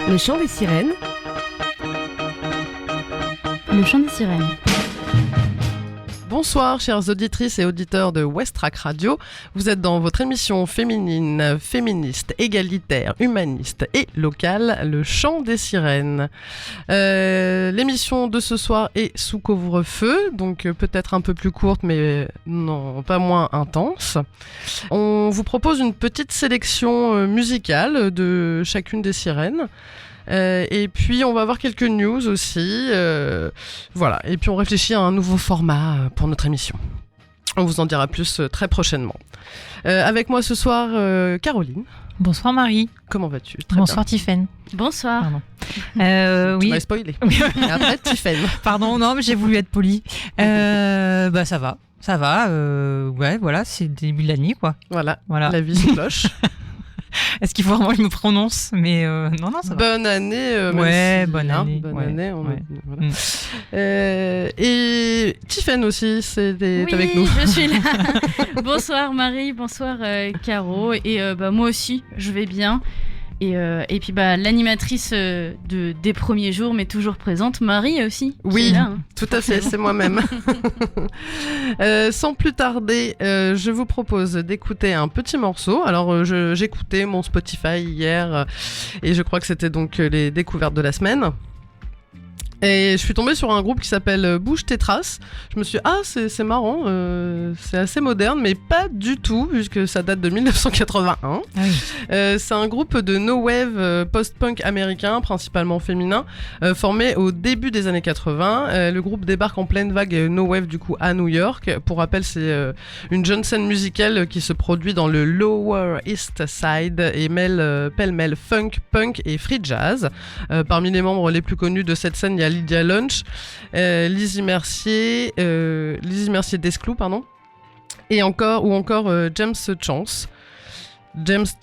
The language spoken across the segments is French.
Le chant des sirènes. Le chant des sirènes. Bonsoir chères auditrices et auditeurs de Westrack Radio, vous êtes dans votre émission féminine, féministe, égalitaire, humaniste et locale, le chant des sirènes. L'émission de ce soir est sous couvre-feu, donc peut-être un peu plus courte mais non, pas moins intense. On vous propose une petite sélection musicale de chacune des sirènes. Et puis on va avoir quelques news aussi, voilà. Et puis on réfléchit à un nouveau format pour notre émission. On vous en dira plus très prochainement. Avec moi ce soir, Caroline. Bonsoir Marie. Comment vas-tu? Bonsoir Tiffaine. Bonsoir. Pardon. Tu Oui. m'as spoilé. Et après Tiffaine. Pardon, non, mais j'ai voulu être polie. Bah ça va. Ça va. Ouais, voilà, c'est le début de l'année, quoi. Voilà. Voilà. La vie se cloche. Est-ce qu'il faut vraiment que je me prononce? Mais non, ça va. Bonne année. Même Ouais, si, bonne année. Bonne ouais, année. ouais. Voilà. Et Tiffaine aussi, t'es avec nous. Je suis là. Bonsoir Marie, bonsoir Caro. Et moi aussi, je vais bien. Et puis l'animatrice des premiers jours, mais toujours présente, Marie aussi. Oui, là, hein. tout à fait, c'est moi-même. Sans plus tarder, je vous propose d'écouter un petit morceau. Alors, j'écoutais mon Spotify hier et je crois que c'était donc les découvertes de la semaine. Et je suis tombée sur un groupe qui s'appelle Bouge tes traces. Je me suis dit, c'est marrant, c'est assez moderne, mais pas du tout, puisque ça date de 1981. Ah oui. C'est un groupe de no-wave post-punk américain, principalement féminin, formé au début des années 80. Le groupe débarque en pleine vague no-wave du coup à New York. Pour rappel, c'est une jeune scène musicale qui se produit dans le Lower East Side et mêle pêle-mêle funk, punk et free jazz. Parmi les membres les plus connus de cette scène, il y a Lydia Lunch, Lizzie Mercier Desclous, pardon, et encore James Chance, que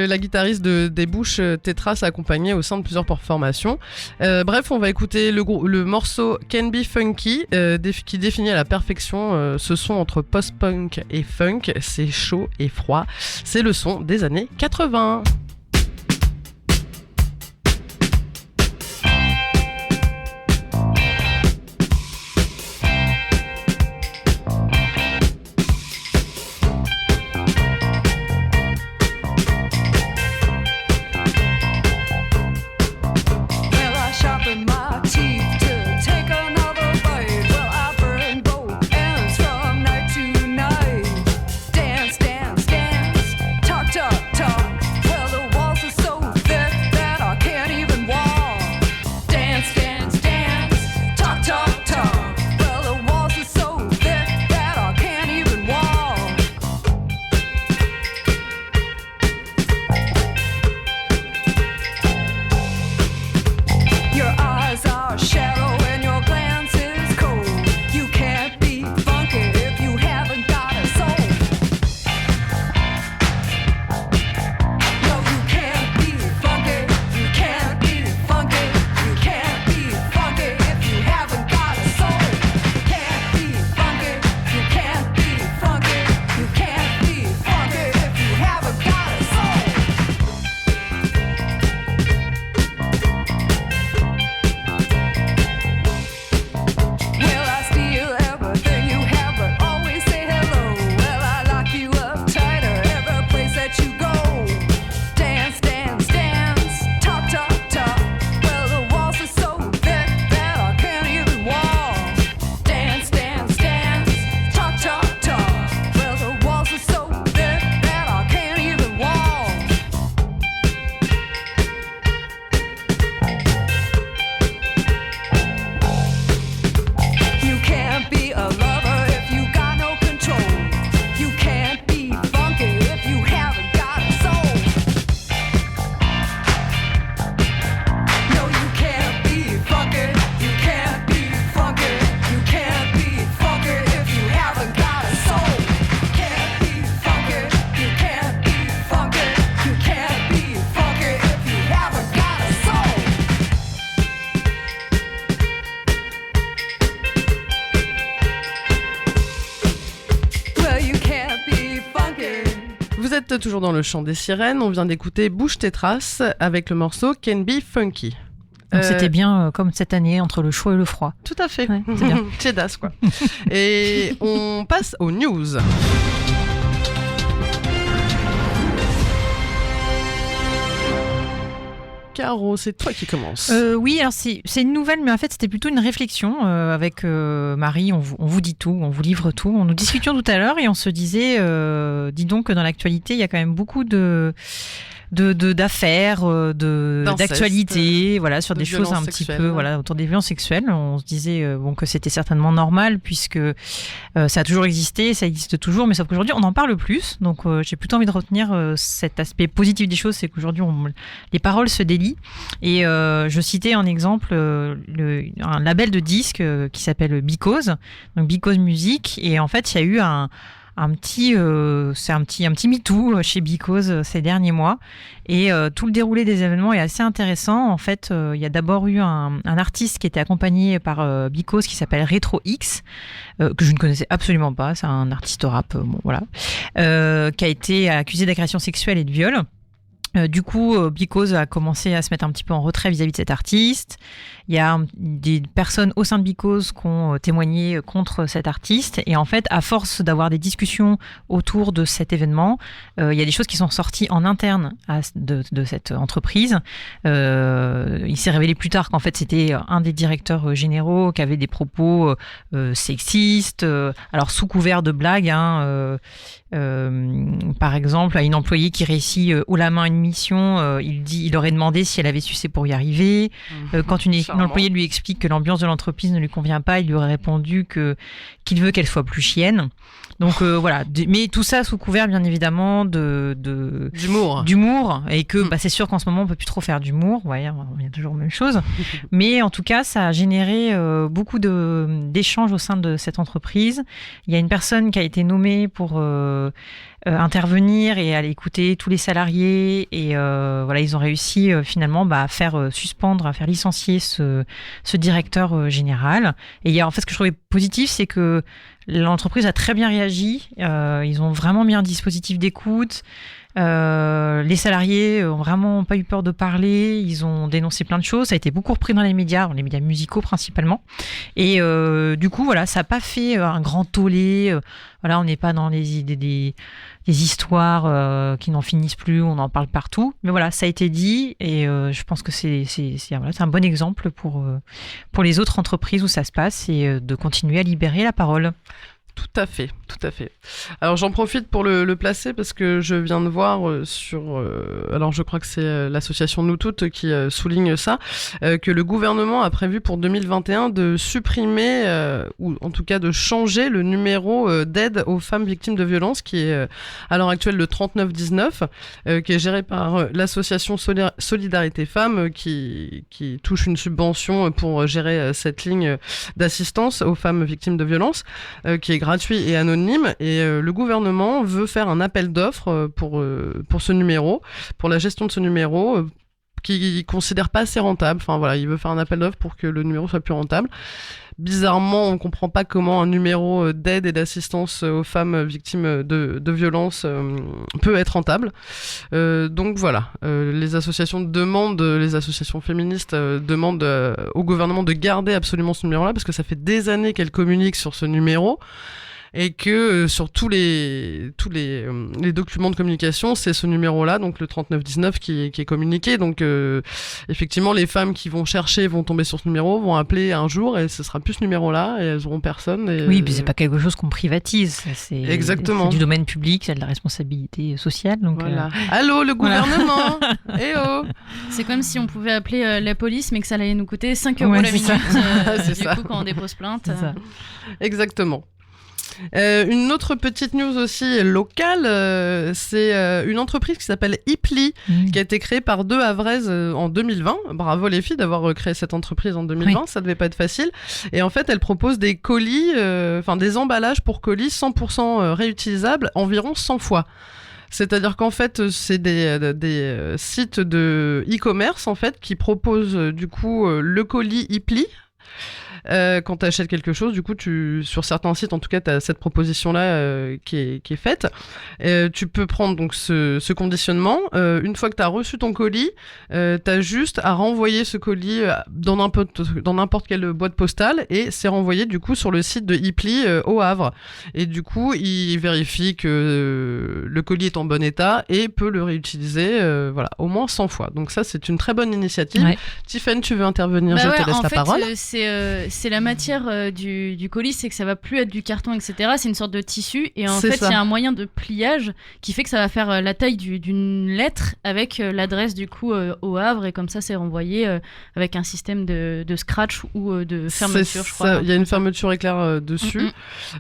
la guitariste des Bouches Tetras a accompagné au sein de plusieurs formations. Bref, on va écouter le morceau Can Be Funky, qui définit à la perfection ce son entre post-punk et funk. C'est chaud et froid, c'est le son des années 80. Talk, well, the féministe, toujours dans le chant des sirènes. On vient d'écouter Bouge tes traces avec le morceau Can Be Funky. Donc c'était bien comme cette année, entre le chaud et le froid. Tout à fait. Ouais, c'est bien. Chedas, quoi. Et on passe aux news. Caro, c'est toi qui commence. Oui, alors c'est une nouvelle, mais en fait c'était plutôt une réflexion avec Marie. On vous dit tout, on vous livre tout. On nous discutions tout à l'heure et on se disait, dis donc que dans l'actualité, il y a quand même beaucoup d'affaires, d'actualités, voilà, sur des choses un petit peu, voilà, autour des violences sexuelles. On se disait que c'était certainement normal puisque ça a toujours existé, ça existe toujours, mais sauf qu'aujourd'hui on en parle plus. Donc j'ai plutôt envie de retenir cet aspect positif des choses, c'est qu'aujourd'hui les paroles se délient. Et je citais en exemple un label de disques qui s'appelle Because, donc Because Music, et en fait il y a eu un petit MeToo chez Because ces derniers mois, et tout le déroulé des événements est assez intéressant. En fait, il y a d'abord eu un artiste qui était accompagné par Because qui s'appelle Retro X, que je ne connaissais absolument pas, c'est un artiste rap, qui a été accusé d'agression sexuelle et de viol. Du coup, Because a commencé à se mettre un petit peu en retrait vis-à-vis de cet artiste. Il y a des personnes au sein de Because qui ont témoigné contre cet artiste. Et en fait, à force d'avoir des discussions autour de cet événement, il y a des choses qui sont sorties en interne de cette entreprise. Il s'est révélé plus tard qu'en fait, c'était un des directeurs généraux qui avait des propos sexistes, alors sous couvert de blagues. Par exemple, à une employée qui réussit haut la main une mission, il aurait demandé si elle avait sucé pour y arriver. Quand une employée lui explique que l'ambiance de l'entreprise ne lui convient pas, il lui aurait répondu qu'il veut qu'elle soit plus chienne. Donc voilà, mais tout ça sous couvert bien évidemment d'humour, et que c'est sûr qu'en ce moment on peut plus trop faire d'humour, ouais, il y a toujours la même chose, mais en tout cas ça a généré beaucoup d'échanges au sein de cette entreprise. Il y a une personne qui a été nommée pour intervenir et aller écouter tous les salariés, et voilà, ils ont réussi finalement à faire suspendre, à faire licencier ce directeur général. Et en fait, ce que je trouvais positif, c'est que l'entreprise a très bien réagi. Ils ont vraiment mis un dispositif d'écoute. Les salariés ont vraiment pas eu peur de parler. Ils ont dénoncé plein de choses. Ça a été beaucoup repris dans les médias musicaux principalement. Et du coup, voilà, ça n'a pas fait un grand tollé. Voilà, on n'est pas dans des histoires qui n'en finissent plus. On en parle partout. Mais voilà, ça a été dit, et je pense que c'est un bon exemple pour les autres entreprises où ça se passe, et de continuer à libérer la parole. Tout à fait. Alors j'en profite pour le placer parce que je viens de voir alors je crois que c'est l'association Nous Toutes qui souligne ça, que le gouvernement a prévu pour 2021 de supprimer ou en tout cas de changer le numéro d'aide aux femmes victimes de violences, qui est à l'heure actuelle le 3919, qui est géré par l'association Solidarité Femmes, qui touche une subvention pour gérer cette ligne d'assistance aux femmes victimes de violences, qui est gratuit et anonyme. Et le gouvernement veut faire un appel d'offres pour ce numéro, pour la gestion de ce numéro, qu'il considère pas assez rentable. Enfin voilà, il veut faire un appel d'offres pour que le numéro soit plus rentable. Bizarrement, on comprend pas comment un numéro d'aide et d'assistance aux femmes victimes de violences peut être rentable. Donc voilà, les associations féministes demandent au gouvernement de garder absolument ce numéro-là, parce que ça fait des années qu'elles communiquent sur ce numéro, et que sur tous les documents de communication, c'est ce numéro-là, donc le 3919, qui est communiqué. Donc effectivement, les femmes qui vont chercher vont tomber sur ce numéro, vont appeler un jour, et ce sera plus ce numéro-là, et elles auront personne. Et, oui, mais c'est pas quelque chose qu'on privatise. Exactement. C'est du domaine public, c'est de la responsabilité sociale. Donc voilà. Allô, le gouvernement. Eh oh. C'est comme si on pouvait appeler la police, mais que ça allait nous coûter 5 euros la minute. Du coup, quand on dépose plainte. C'est ça. Exactement. Une autre petite news aussi locale, c'est une entreprise qui s'appelle Ipli, qui a été créée par deux Havraises en 2020. Bravo les filles d'avoir créé cette entreprise en 2020, oui. Ça devait pas être facile. Et en fait, elle propose des colis, des emballages pour colis 100% réutilisables environ 100 fois. C'est-à-dire qu'en fait, c'est des sites de e-commerce en fait qui proposent du coup le colis Ipli. quand tu achètes quelque chose, du coup, sur certains sites, en tout cas, tu as cette proposition-là qui est faite. Tu peux prendre donc ce conditionnement. Une fois que tu as reçu ton colis, tu as juste à renvoyer ce colis dans n'importe quelle boîte postale et c'est renvoyé du coup sur le site de Hipli au Havre. Et du coup, il vérifie que le colis est en bon état et peut le réutiliser au moins 100 fois. Donc ça, c'est une très bonne initiative. Ouais. Tiffany, tu veux intervenir? Je te laisse la parole. C'est la matière du colis, c'est que ça va plus être du carton, etc. C'est une sorte de tissu et en fait, il y a un moyen de pliage qui fait que ça va faire la taille d'une lettre avec l'adresse du coup au Havre et comme ça, c'est renvoyé avec un système de scratch ou de fermeture, je crois. Il y a une fermeture éclair dessus.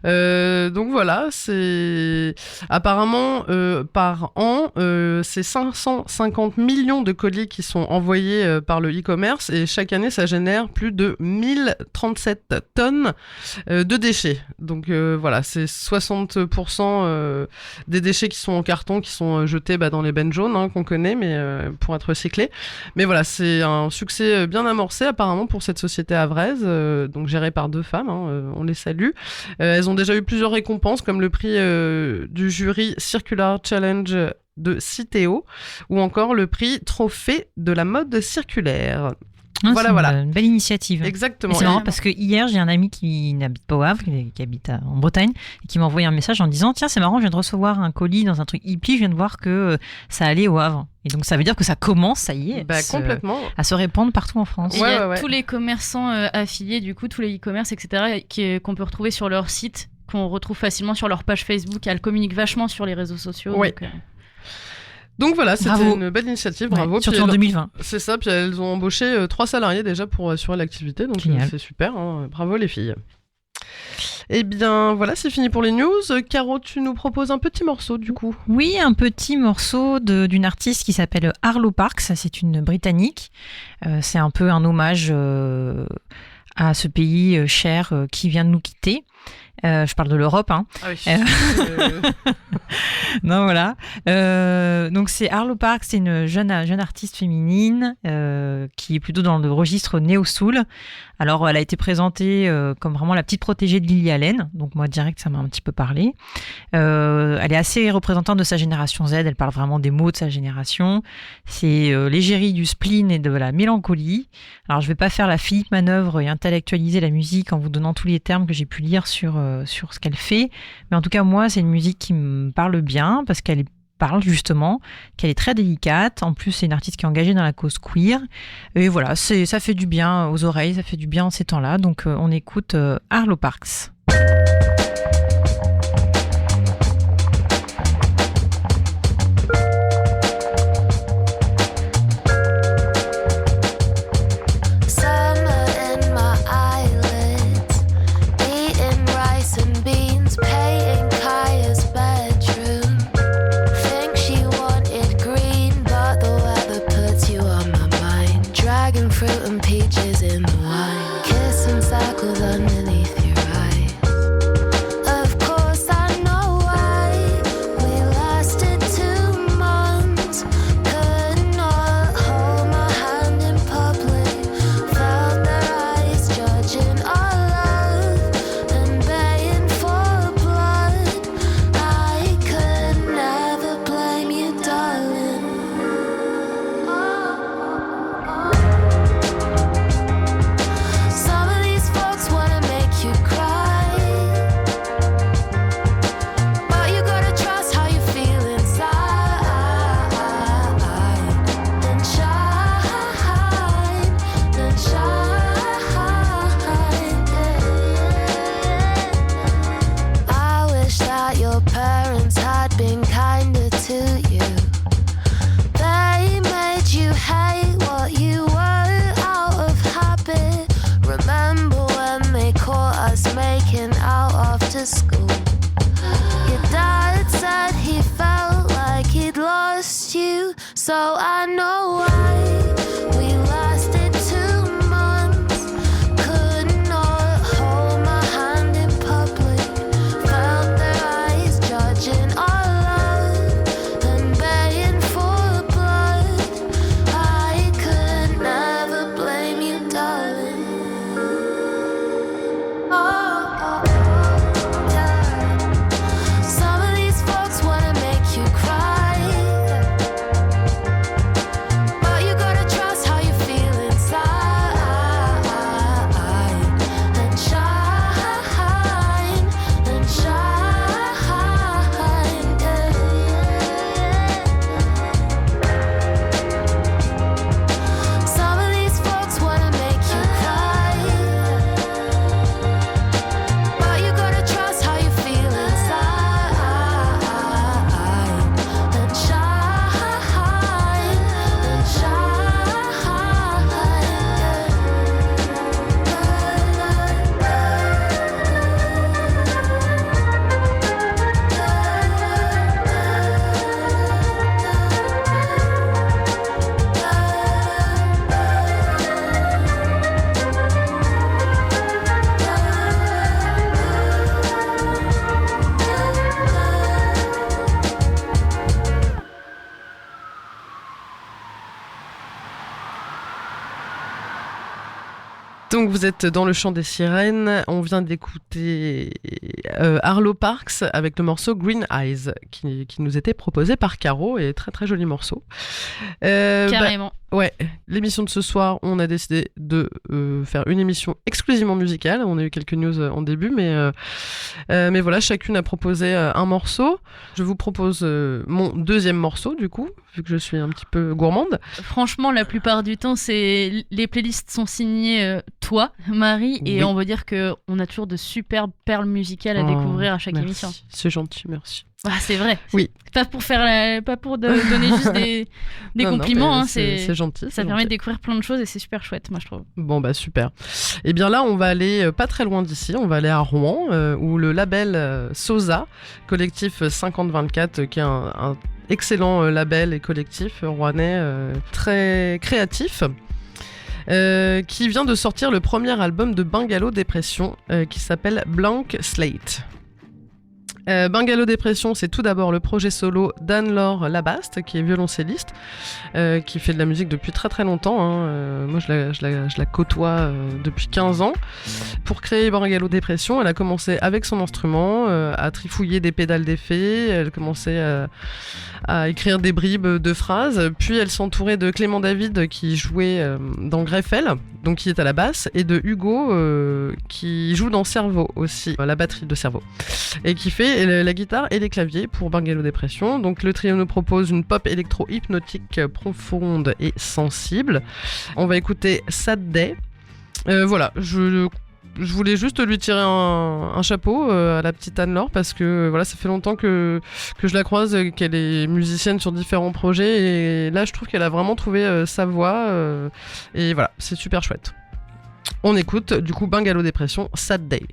Donc voilà, c'est apparemment par an, c'est 550 millions de colis qui sont envoyés par le e-commerce et chaque année, ça génère plus de 1037 tonnes de déchets. Donc voilà, c'est 60% des déchets qui sont en carton, qui sont jetés dans les bennes jaunes qu'on connaît, mais pour être recyclés. Mais voilà, c'est un succès bien amorcé apparemment pour cette société havraise, donc gérée par 2 femmes, on les salue. Elles ont déjà eu plusieurs récompenses comme le prix du jury Circular Challenge de Citeo ou encore le prix Trophée de la mode circulaire. Voilà. Une belle initiative. Exactement. Et c'est marrant parce que hier, j'ai un ami qui n'habite pas au Havre, qui habite en Bretagne, et qui m'a envoyé un message en disant: tiens, c'est marrant, je viens de recevoir un colis dans un truc Hipli, je viens de voir que ça allait au Havre. Et donc ça veut dire que ça commence, ça y est, complètement. à se répandre partout en France. Et il y a tous les commerçants affiliés, du coup, tous les e-commerce, etc., qu'on peut retrouver sur leur site, qu'on retrouve facilement sur leur page Facebook. Elles communiquent vachement sur les réseaux sociaux. Ouais. Donc voilà, c'était une belle initiative, bravo. Ouais, surtout en 2020. C'est ça, puis elles ont embauché 3 salariés déjà pour assurer l'activité, donc c'est super, bravo les filles. Eh bien voilà, c'est fini pour les news. Caro, tu nous proposes un petit morceau du coup? Oui, un petit morceau d'une artiste qui s'appelle Arlo Parks, c'est une Britannique. C'est un peu un hommage à ce pays cher qui vient de nous quitter. Je parle de l'Europe, hein. Ah oui. Non, voilà. Donc c'est Arlo Parks, c'est une jeune artiste féminine qui est plutôt dans le registre néo-soul. Alors elle a été présentée comme vraiment la petite protégée de Lily Allen, donc moi direct ça m'a un petit peu parlé. Elle est assez représentante de sa génération Z, elle parle vraiment des mots de sa génération. C'est l'égérie du spleen et de la mélancolie. Alors je vais pas faire la Philippe Manœuvre et intellectualiser la musique en vous donnant tous les termes que j'ai pu lire sur ce qu'elle fait, mais en tout cas moi c'est une musique qui me parle bien parce qu'elle parle justement, qu'elle est très délicate. En plus c'est une artiste qui est engagée dans la cause queer et voilà, ça fait du bien aux oreilles, ça fait du bien en ces temps-là, donc on écoute Arlo Parks. Donc vous êtes dans le chant des sirènes, on vient d'écouter Arlo Parks avec le morceau Green Eyes qui nous était proposé par Caro et très très joli morceau. Carrément. Ouais, l'émission de ce soir, on a décidé de faire une émission exclusivement musicale. On a eu quelques news en début, mais voilà, chacune a proposé un morceau. Je vous propose mon deuxième morceau, du coup, vu que je suis un petit peu gourmande. Franchement, la plupart du temps, les playlists sont signées toi, Marie, et on veut dire qu'on a toujours de superbes perles musicales à découvrir à chaque émission. C'est gentil, merci. Ah, c'est vrai. Oui. Pas pour donner juste des compliments. Non, hein, c'est gentil. Ça permet de découvrir plein de choses et c'est super chouette, moi je trouve. Bon bah super. Et bien là, on va aller pas très loin d'ici. On va aller à Rouen, où le label Sosa, collectif 5024, qui est un excellent label et collectif rouennais très créatif. Qui vient de sortir le premier album de Bungalow Dépression qui s'appelle Blank Slate. Bungalow Dépression, c'est tout d'abord le projet solo d'Anne-Laure Labaste, qui est violoncelliste, qui fait de la musique depuis très très longtemps. Hein. Moi, je la côtoie depuis 15 ans. Pour créer Bungalow Dépression, elle a commencé avec son instrument, à trifouiller des pédales d'effet, elle commençait à écrire des bribes de phrases, puis elle s'entourait de Clément David, qui jouait dans Greffel, donc qui est à la basse, et de Hugo, qui joue dans Cerveau aussi, la batterie de Cerveau, et qui fait la guitare et les claviers pour Bungalow Dépression. Donc le trio nous propose une pop électro-hypnotique profonde et sensible. On va écouter Sad Day. Voilà, je voulais juste lui tirer un chapeau à la petite Anne-Laure, parce que voilà, ça fait longtemps que je la croise, qu'elle est musicienne sur différents projets, et là je trouve qu'elle a vraiment trouvé sa voix, et voilà, c'est super chouette. On écoute du coup Bungalow Dépression, Sad Day.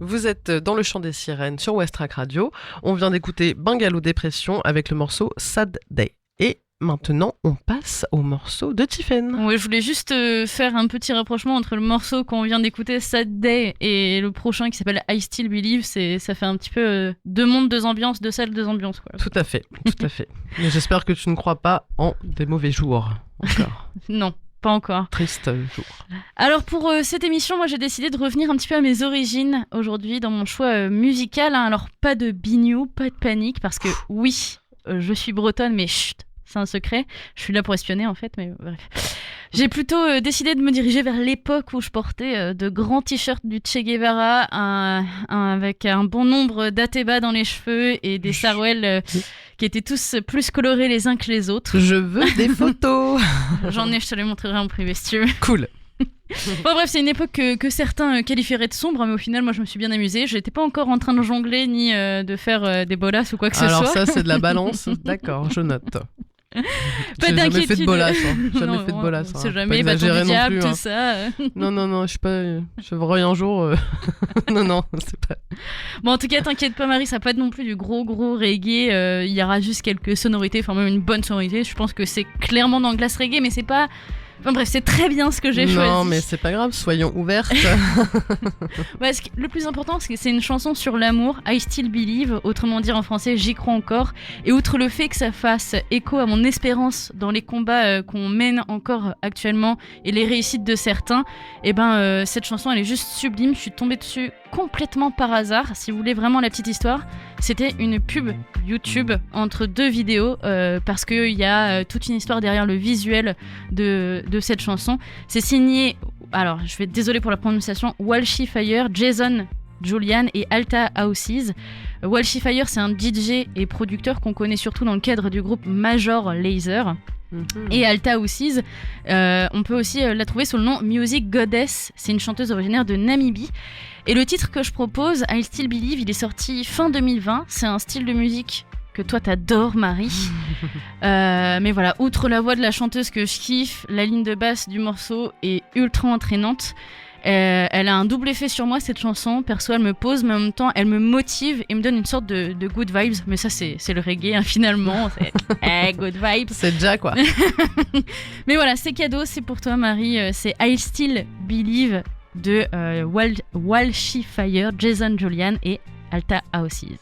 Vous êtes dans le chant des sirènes sur Westrack Radio. On vient d'écouter Bungalow Dépression avec le morceau Sad Day. Et maintenant, on passe au morceau de Tiffaine. Oui, je voulais juste faire un petit rapprochement entre le morceau qu'on vient d'écouter, Sad Day, et le prochain qui s'appelle I Still Believe. Ça fait un petit peu deux mondes, deux ambiances, deux salles, deux ambiances. Quoi. Tout à fait. Mais j'espère que tu ne crois pas en des mauvais jours encore. Non. Pas encore. Triste jour. Alors pour cette émission, moi j'ai décidé de revenir un petit peu à mes origines aujourd'hui dans mon choix musical. Alors pas de bignou, pas de panique, parce que oui, je suis bretonne, mais chut, c'est un secret. Je suis là pour espionner en fait, mais bref. J'ai plutôt décidé de me diriger vers l'époque où je portais de grands t-shirts du Che Guevara avec un bon nombre d'atébas dans les cheveux et des sarouels qui étaient tous plus colorés les uns que les autres. Je veux des photos. J'en ai, je te les montrerai en privé si tu veux. Cool. Bon bref, c'est une époque que certains qualifieraient de sombre, mais au final moi je me suis bien amusée. Je n'étais pas encore en train de jongler ni de faire des bolas ou quoi que ce soit. Alors ça c'est de la balance, d'accord, je note. Pas j'ai d'inquiétude. Jamais fait de bolas, jamais fait de bolas. C'est jamais bâton du diable, tout ça. Non, je suis pas chevreuil un jour. Non, c'est pas. Bon, en tout cas, t'inquiète pas, Marie, ça va pas être non plus du gros reggae. Il y aura juste quelques sonorités, enfin même une bonne sonorité. Je pense que c'est clairement dans le glace reggae, mais c'est pas. Enfin bref, c'est très bien ce que j'ai choisi. Non, mais c'est pas grave, soyons ouvertes. Ouais, le plus important, c'est que c'est une chanson sur l'amour, I Still Believe, autrement dit en français, j'y crois encore. Et outre le fait que ça fasse écho à mon espérance dans les combats qu'on mène encore actuellement et les réussites de certains, cette chanson, elle est juste sublime. Je suis tombée dessus complètement par hasard. Si vous voulez vraiment la petite histoire, c'était une pub YouTube entre deux vidéos parce qu'il y a toute une histoire derrière le visuel de cette chanson. C'est signé, alors je vais désolé pour la prononciation, Walshy Fire, Jason Julian et Alta Houses. Walshy Fire, c'est un DJ et producteur qu'on connaît surtout dans le cadre du groupe Major Lazer. Et Alta Houses, on peut aussi la trouver sous le nom Music Goddess. C'est une chanteuse originaire de Namibie. Et le titre que je propose, I Still Believe, il est sorti fin 2020. C'est un style de musique que toi t'adores, Marie. Mais voilà, outre la voix de la chanteuse que je kiffe, la ligne de basse du morceau est ultra entraînante. Elle a un double effet sur moi, cette chanson. Perso, elle me pose, mais en même temps, elle me motive et me donne une sorte de good vibes. Mais ça, c'est le reggae, hein, finalement. Good vibes. C'est déjà, quoi. Mais voilà, c'est cadeau, c'est pour toi, Marie. C'est I Still Believe de Walshy Fire, Jason Julian et Alta Houses.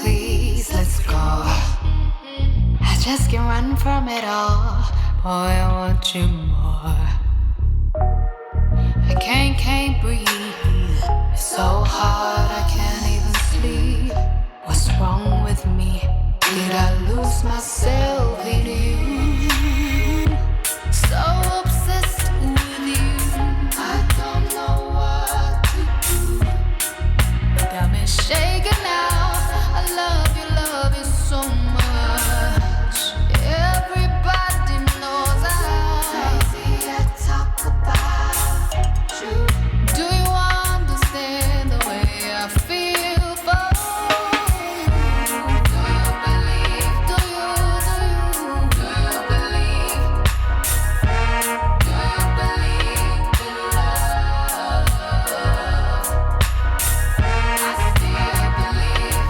Please, let's go. I just can't run from it all. Boy, I want you more. I can't breathe. It's so hard, I can't even sleep. What's wrong with me? Did I lose myself in you? So obsessed with you, I don't know what to do. Got me shaking now. Love you so much. Everybody knows I'm crazy. I talk about you. Do you understand the way I feel for you? Do you believe? Do you believe? Do you believe in love? I still believe.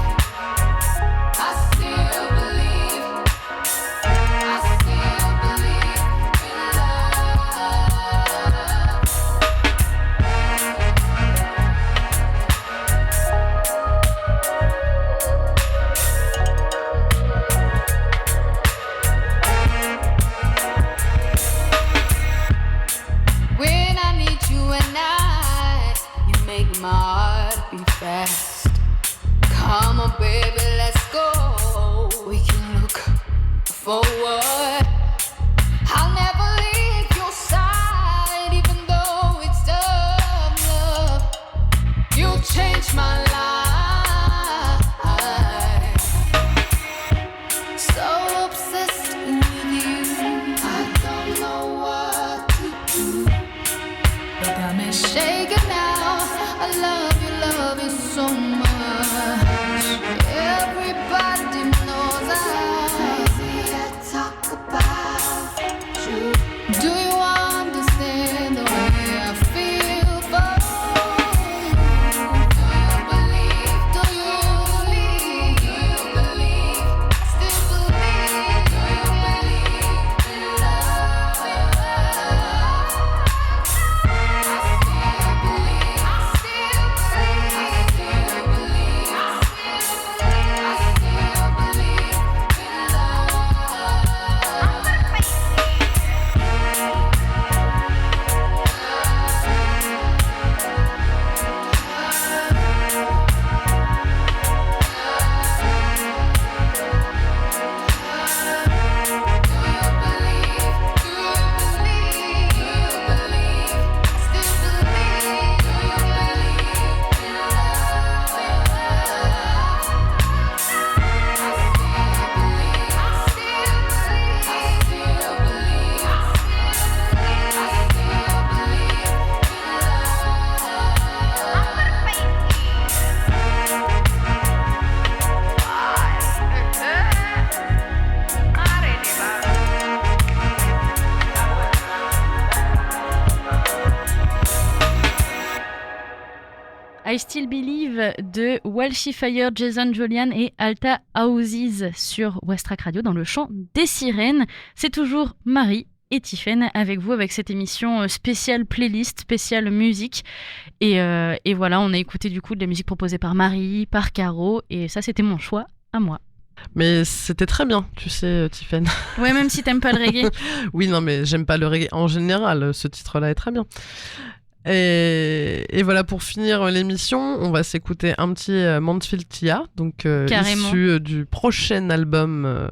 I still believe in love. When I need you at night, you make my heart beat fast. Come on, baby, let's go. We can look forward. I'll never leave your side, even though it's tough love. You changed my life. I Still Believe de Walshy Fire, Jason Julian et Alta Houses sur Westrack Radio dans le chant des sirènes. C'est toujours Marie et Tiffaine avec vous avec cette émission spéciale playlist, spéciale musique. Et voilà, on a écouté du coup de la musique proposée par Marie, par Caro, et ça c'était mon choix à moi. Mais c'était très bien, tu sais, Tiffaine. Ouais, même si t'aimes pas le reggae. Oui, non, mais j'aime pas le reggae en général. Ce titre-là est très bien. Et voilà, pour finir l'émission, on va s'écouter un petit Mansfield Tia, donc issu du prochain album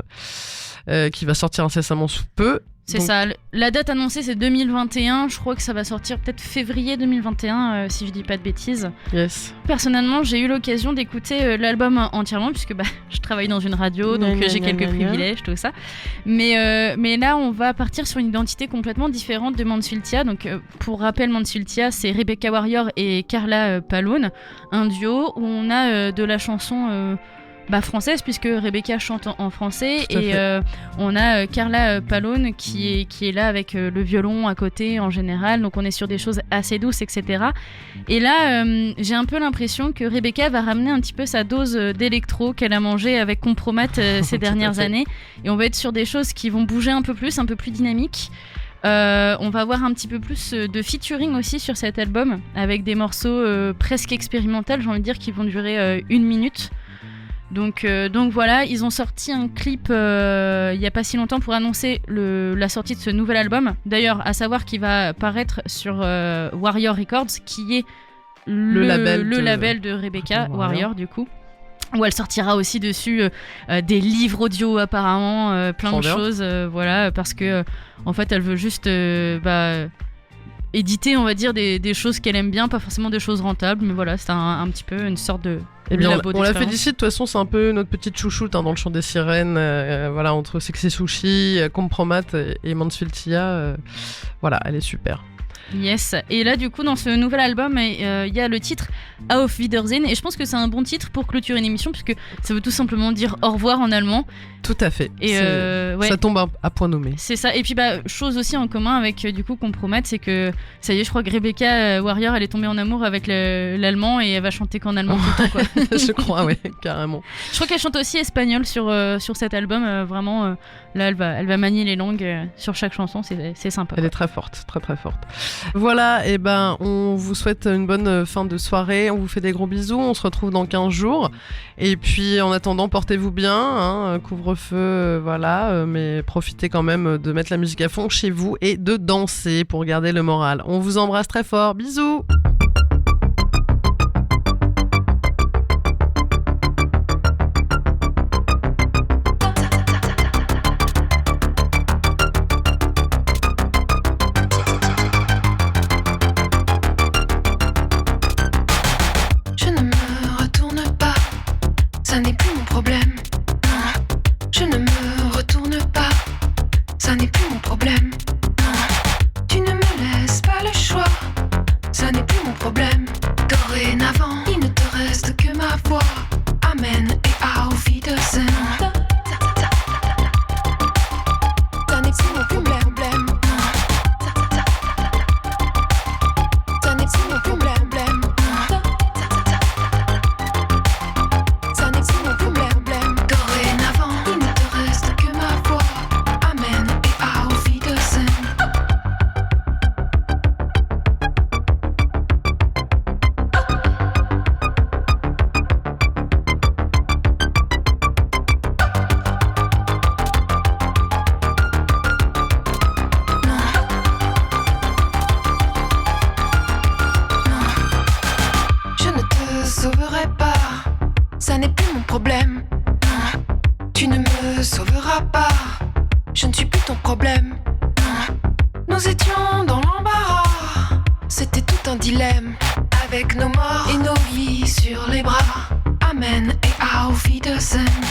qui va sortir incessamment sous peu. C'est ça, la date annoncée c'est 2021, je crois que ça va sortir peut-être février 2021 si je dis pas de bêtises. Yes. Personnellement j'ai eu l'occasion d'écouter l'album entièrement puisque je travaille dans une radio donc j'ai quelques privilèges, tout ça. Mais là on va partir sur une identité complètement différente de Mansfield Tia. Donc pour rappel, Mansfield Tia c'est Rebecca Warrior et Carla Palone, un duo où on a de la chanson... française puisque Rebecca chante en français et on a Carla Palone qui est là avec le violon à côté en général, donc on est sur des choses assez douces, etc. Et là j'ai un peu l'impression que Rebecca va ramener un petit peu sa dose d'électro qu'elle a mangé avec Compromat ces dernières années, et on va être sur des choses qui vont bouger un peu plus dynamiques. On va avoir un petit peu plus de featuring aussi sur cet album avec des morceaux presque expérimentaux, j'ai envie de dire, qui vont durer 1 minute. Donc voilà, ils ont sorti un clip il n'y a pas si longtemps pour annoncer la sortie de ce nouvel album. D'ailleurs, à savoir qu'il va paraître sur Warrior Records, qui est le label de Rebecca Warrior du coup. Où elle sortira aussi dessus des livres audio apparemment, plein de choses, voilà, parce que en fait elle veut juste éditer, on va dire, des choses qu'elle aime bien, pas forcément des choses rentables, mais voilà, c'est un petit peu une sorte de... Eh bien, on la félicite, de toute façon c'est un peu notre petite chouchoute dans le chant des sirènes, voilà, entre Sexy Sushi, Compromat et Mansfield Tia, voilà, elle est super. Yes, et là du coup dans ce nouvel album il y a le titre Auf Wiedersehen, et je pense que c'est un bon titre pour clôturer une émission puisque ça veut tout simplement dire au revoir en allemand. Tout à fait, et ça tombe à point nommé. C'est ça, et puis chose aussi en commun avec du coup Compromat, c'est que ça y est, je crois que Rebecca Warrior elle est tombée en amour avec l'allemand et elle va chanter qu'en allemand tout le temps, quoi. Je crois, ouais, carrément. Je crois qu'elle chante aussi espagnol sur cet album, vraiment là elle va manier les langues sur chaque chanson, c'est sympa. Elle est très forte, très très forte. Voilà, et on vous souhaite une bonne fin de soirée, on vous fait des gros bisous, on se retrouve dans 15 jours, et puis en attendant portez-vous bien, couvre-feu, voilà, mais profitez quand même de mettre la musique à fond chez vous et de danser pour garder le moral. On vous embrasse très fort, bisous. Nous étions dans l'embarras, c'était tout un dilemme, avec nos morts et nos vies sur les bras. Amen et auf Wiedersehen.